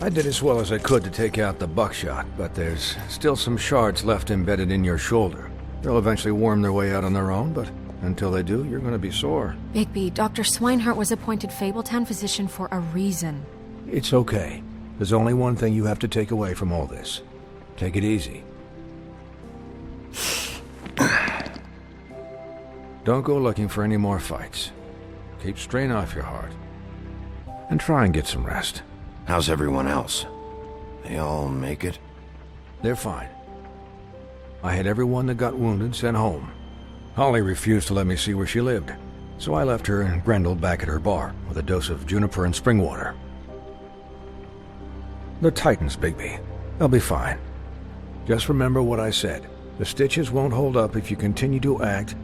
I did as well as I could to take out the buckshot, but there's still some shards left embedded in your shoulder. They'll eventually worm their way out on their own, but until they do, you're gonna be sore. Bigby, Dr. Swinehart was appointed Fabletown physician for a reason. It's okay. There's only one thing you have to take away from all this. Take it easy. Don't go looking for any more fights. Keep strain off your heart. And try and get some rest. How's everyone else? They all make it? They're fine. I had everyone that got wounded sent home. Holly refused to let me see where she lived, so I left her and Grendel back at her bar with a dose of juniper and spring water. The Titans, Bigby. They'll be fine. Just remember what I said. The stitches won't hold up if you continue to act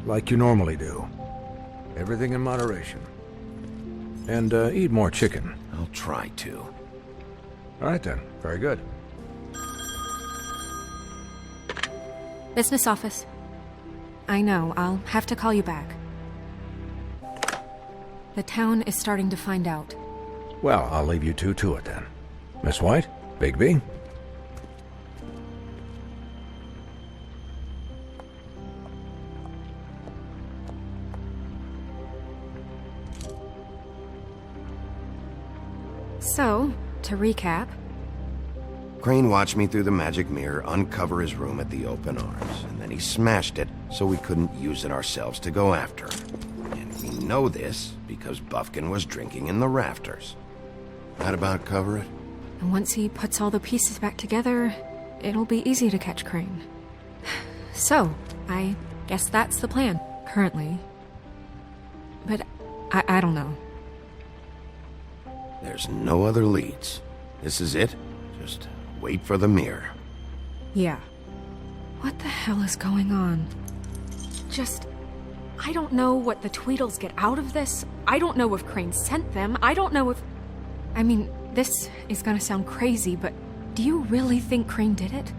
like you normally do. Everything in moderation. And eat more chicken. I'll try to. All right then. Very good. Business office. I know, I'll have to call you back. The town is starting to find out. Well, I'll leave you two to it then. Miss White, Bigby. So, to recap... Crane watched me through the magic mirror uncover his room at the open arms, and then he smashed it so we couldn't use it ourselves to go after him. And we know this because Buffkin was drinking in the rafters. That about cover it? And once he puts all the pieces back together, it'll be easy to catch Crane. So, I guess that's the plan, currently. But I don't know. There's no other leads. This is it. Just wait for the mirror. Yeah. What the hell is going on? I don't know what the Tweedles get out of this. I don't know if Crane sent them. I don't know if... I mean, this is gonna sound crazy, but do you really think Crane did it?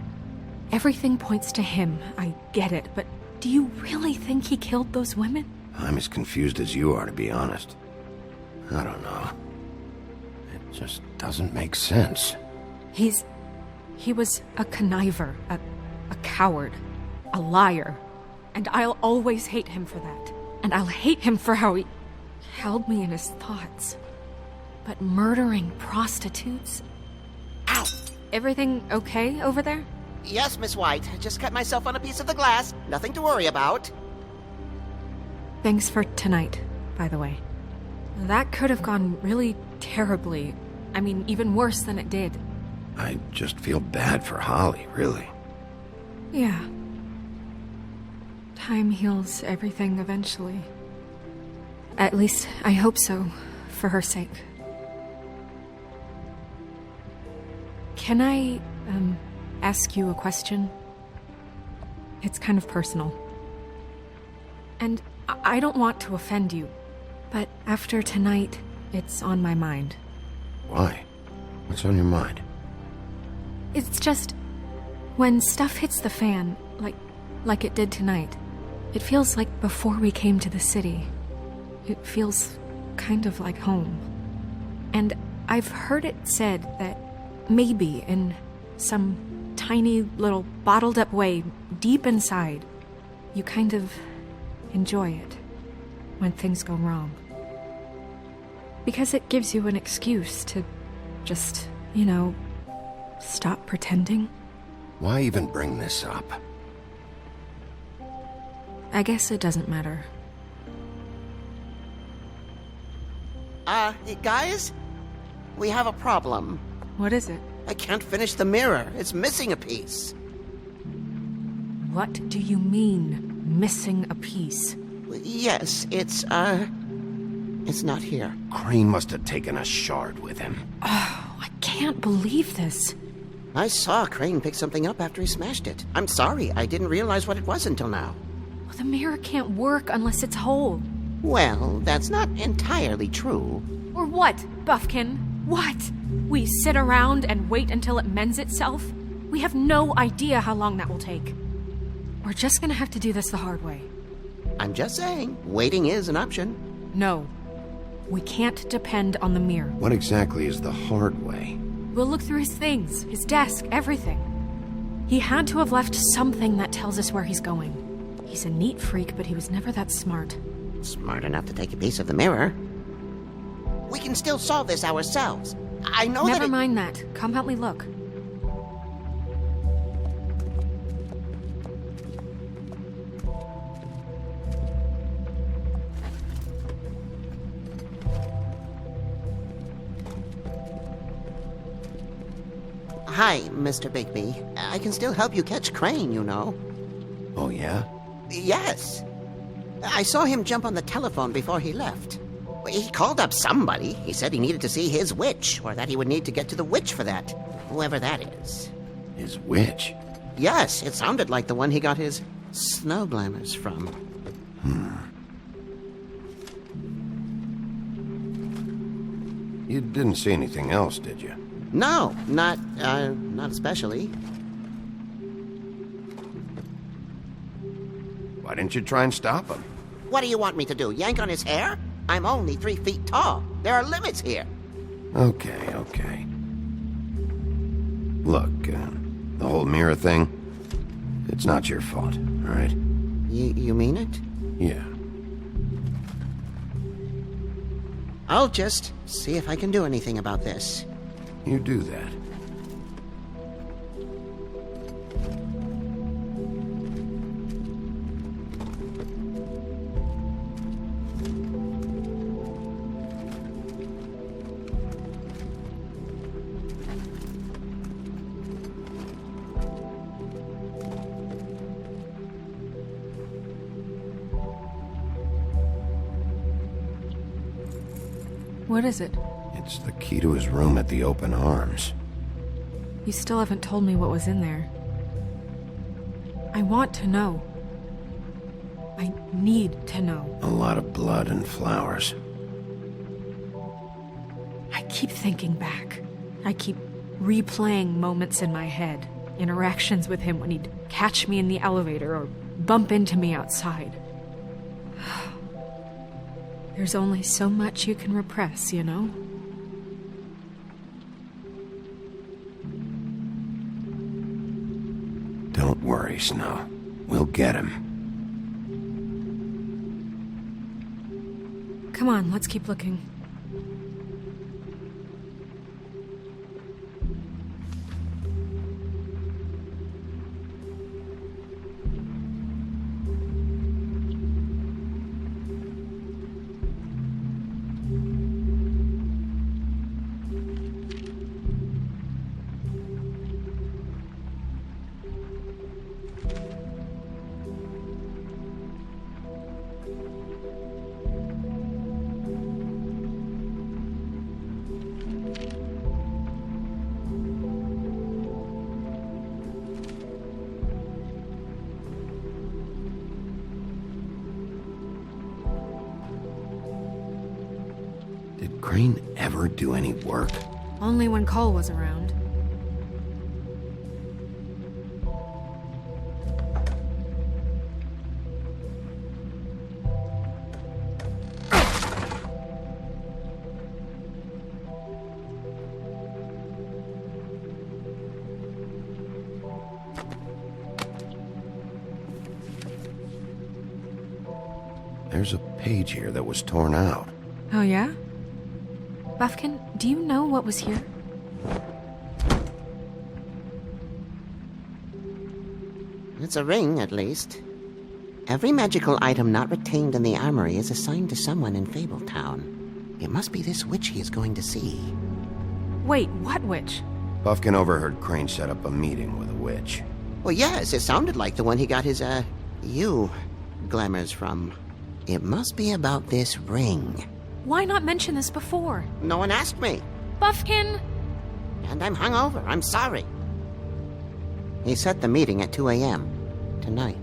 Everything points to him. I get it, but do you really think he killed those women? I'm as confused as you are, to be honest. I don't know. It just doesn't make sense. He was a conniver, a coward, a liar. And I'll always hate him for that. And I'll hate him for how he held me in his thoughts. But murdering prostitutes? Ow! Everything okay over there? Yes, Miss White. Just cut myself on a piece of the glass. Nothing to worry about. Thanks for tonight, by the way. That could have gone really terribly. I mean, even worse than it did. I just feel bad for Holly, really. Yeah. Time heals everything eventually. At least, I hope so, for her sake. Can I, ask you a question? It's kind of personal. And I don't want to offend you, but after tonight, it's on my mind. Why? What's on your mind? It's just... when stuff hits the fan, like it did tonight, it feels like before we came to the city. It feels kind of like home. And I've heard it said that maybe in some tiny little bottled up way deep inside, you kind of enjoy it when things go wrong. Because it gives you an excuse to just, stop pretending. Why even bring this up? I guess it doesn't matter. Guys? We have a problem. What is it? I can't finish the mirror. It's missing a piece. What do you mean, missing a piece? Yes, it's not here. Crane must have taken a shard with him. Oh, I can't believe this. I saw Crane pick something up after he smashed it. I'm sorry, I didn't realize what it was until now. Well, the mirror can't work unless it's whole. Well, that's not entirely true. Or what, Buffkin? What? We sit around and wait until it mends itself? We have no idea how long that will take. We're just gonna have to do this the hard way. I'm just saying, waiting is an option. No. We can't depend on the mirror. What exactly is the hard way? We'll look through his things, his desk, everything. He had to have left something that tells us where he's going. He's a neat freak, but he was never that smart. Smart enough to take a piece of the mirror. We can still solve this ourselves. I know Never mind that. Come help me look. Hi, Mr. Bigby. I can still help you catch Crane, you know. Oh, yeah? Yes. I saw him jump on the telephone before he left. He called up somebody. He said he needed to see his witch, or that he would need to get to the witch for that. Whoever that is. His witch? Yes, it sounded like the one he got his snow glamours from. You didn't see anything else, did you? No, not especially. Why didn't you try and stop him? What do you want me to do, yank on his hair? I'm only 3 feet tall. There are limits here. Okay. Look, the whole mirror thing, it's not your fault, all right? You mean it? Yeah. I'll just see if I can do anything about this. You do that. What is it? It's the key to his room at the Open Arms. You still haven't told me what was in there. I want to know. I need to know. A lot of blood and flowers. I keep thinking back. I keep replaying moments in my head. Interactions with him when he'd catch me in the elevator or bump into me outside. There's only so much you can repress, you know? Don't worry, Snow. We'll get him. Come on, let's keep looking. Did Crane ever do any work? Only when Cole was around. There's a page here that was torn out. Oh, yeah? Buffkin, do you know what was here? It's a ring, at least. Every magical item not retained in the armory is assigned to someone in Fabletown. It must be this witch he is going to see. Wait, what witch? Buffkin overheard Crane set up a meeting with a witch. Well, yes, it sounded like the one he got his, glamours from. It must be about this ring. Why not mention this before? No one asked me. Buffkin! And I'm hungover. I'm sorry. He set the meeting at 2 a.m. tonight.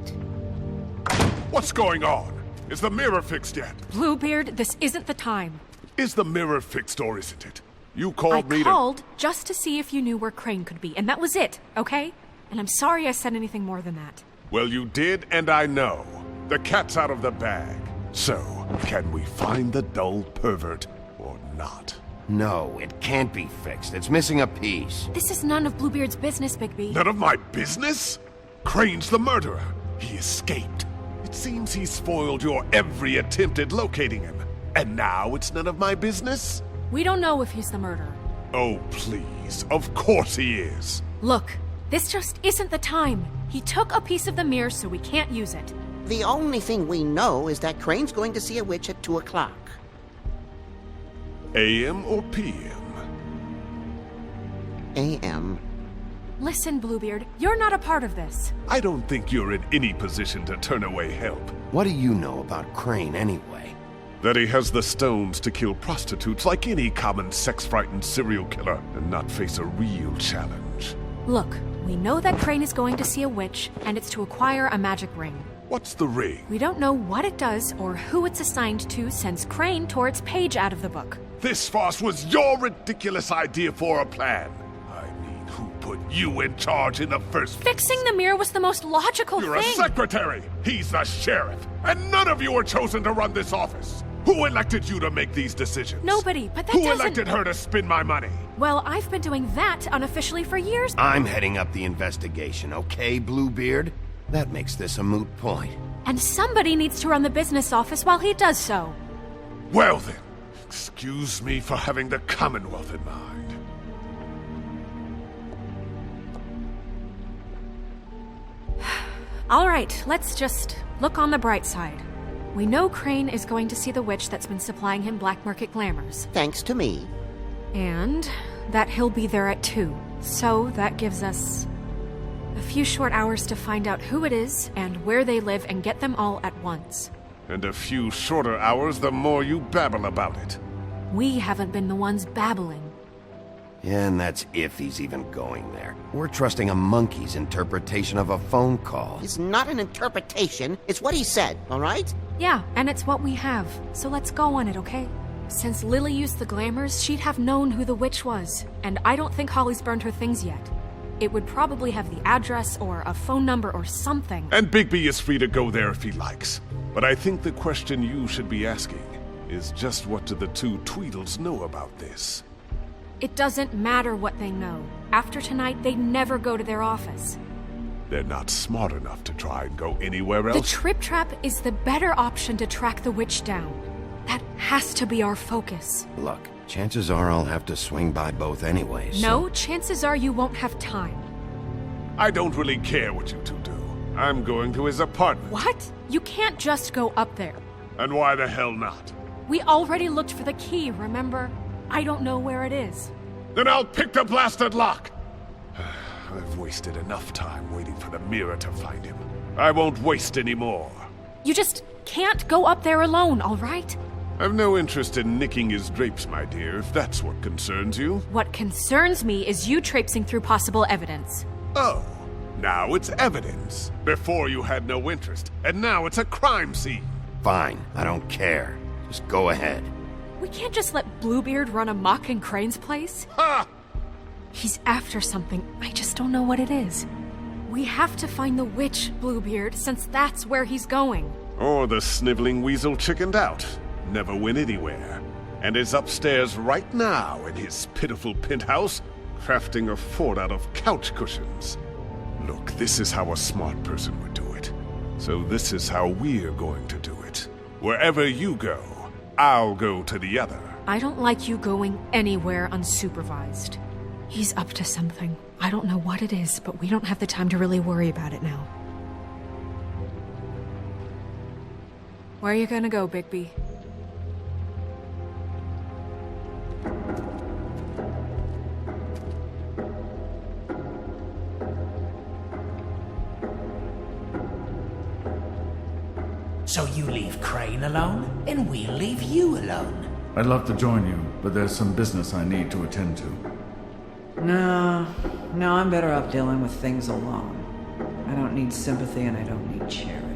What's going on? Is the mirror fixed yet? Bluebeard, this isn't the time. Is the mirror fixed or isn't it? You I called me to... called just to see if you knew where Crane could be, and that was it, okay? And I'm sorry I said anything more than that. Well, you did, and I know. The cat's out of the bag. So, can we find the dull pervert? not. No, it can't be fixed. It's missing a piece. This is none of Bluebeard's business, Bigby. None of my business? Crane's the murderer. He escaped. It seems he spoiled your every attempt at locating him. And now it's none of my business? We don't know if he's the murderer. Oh, please. Of course he is. Look, this just isn't the time. He took a piece of the mirror, so we can't use it. The only thing we know is that Crane's going to see a witch at 2 o'clock. AM or PM? A.M. Listen, Bluebeard, you're not a part of this. I don't think you're in any position to turn away help. What do you know about Crane anyway? That he has the stones to kill prostitutes like any common sex-frightened serial killer and not face a real challenge. Look, we know that Crane is going to see a witch, and it's to acquire a magic ring. What's the ring? We don't know what it does or who it's assigned to since Crane tore its page out of the book. This farce was your ridiculous idea for a plan. I mean, who put you in charge in the first place? Fixing the mirror was the most logical You're thing. a secretary! He's the sheriff! And none of you were chosen to run this office! Who elected you to make these decisions? Nobody, but that Who doesn't... elected her to spend my money? Well, I've been doing that unofficially for years. I'm heading up the investigation, okay, Bluebeard? That makes this a moot point. And somebody needs to run the business office while he does so. Well then, excuse me for having the Commonwealth in mind. All right, let's just look on the bright side. We know Crane is going to see the witch that's been supplying him black market glamours. Thanks to me. And that he'll be there at 2. So that gives us a few short hours to find out who it is and where they live and get them all at once. And a few shorter hours the more you babble about it. We haven't been the ones babbling. And that's if he's even going there. We're trusting a monkey's interpretation of a phone call. It's not an interpretation, it's what he said, all right? Yeah, and it's what we have. So let's go on it, okay? Since Lily used the glamours, she'd have known who the witch was. And I don't think Holly's burned her things yet. It would probably have the address or a phone number or something. And Bigby is free to go there if he likes. But I think the question you should be asking is just what do the two Tweedles know about this? It doesn't matter what they know. After tonight, they never go to their office. They're not smart enough to try and go anywhere The else. Trip Trap is the better option to track the witch down. That has to be our focus. Look, chances are I'll have to swing by both anyways. so- No, chances are you won't have time. I don't really care what you two do. I'm going to his apartment. What? You can't just go up there. And why the hell not? We already looked for the key, remember? I don't know where it is. Then I'll pick the blasted lock! I've wasted enough time waiting for the mirror to find him. I won't waste any more. You just can't go up there alone, all right? I've no interest in nicking his drapes, my dear, if that's what concerns you. What concerns me is you traipsing through possible evidence. Oh, now it's evidence. Before you had no interest, and now it's a crime scene. Fine, I don't care. Just go ahead. We can't just let Bluebeard run amok in Crane's place. Ha! He's after something. I just don't know what it is. We have to find the witch, Bluebeard, since that's where he's going. Or the sniveling weasel chickened out. Never went anywhere. And is upstairs right now in his pitiful penthouse, crafting a fort out of couch cushions. Look, this is how a smart person would do it. So this is how we're going to do it. Wherever you go, I'll go to the other. I don't like you going anywhere unsupervised. He's up to something. I don't know what it is, but we don't have the time to really worry about it now. Where are you gonna go, Bigby? So you leave Crane alone, and we'll leave you alone. I'd love to join you, but there's some business I need to attend to. No, I'm better off dealing with things alone. I don't need sympathy and I don't need charity.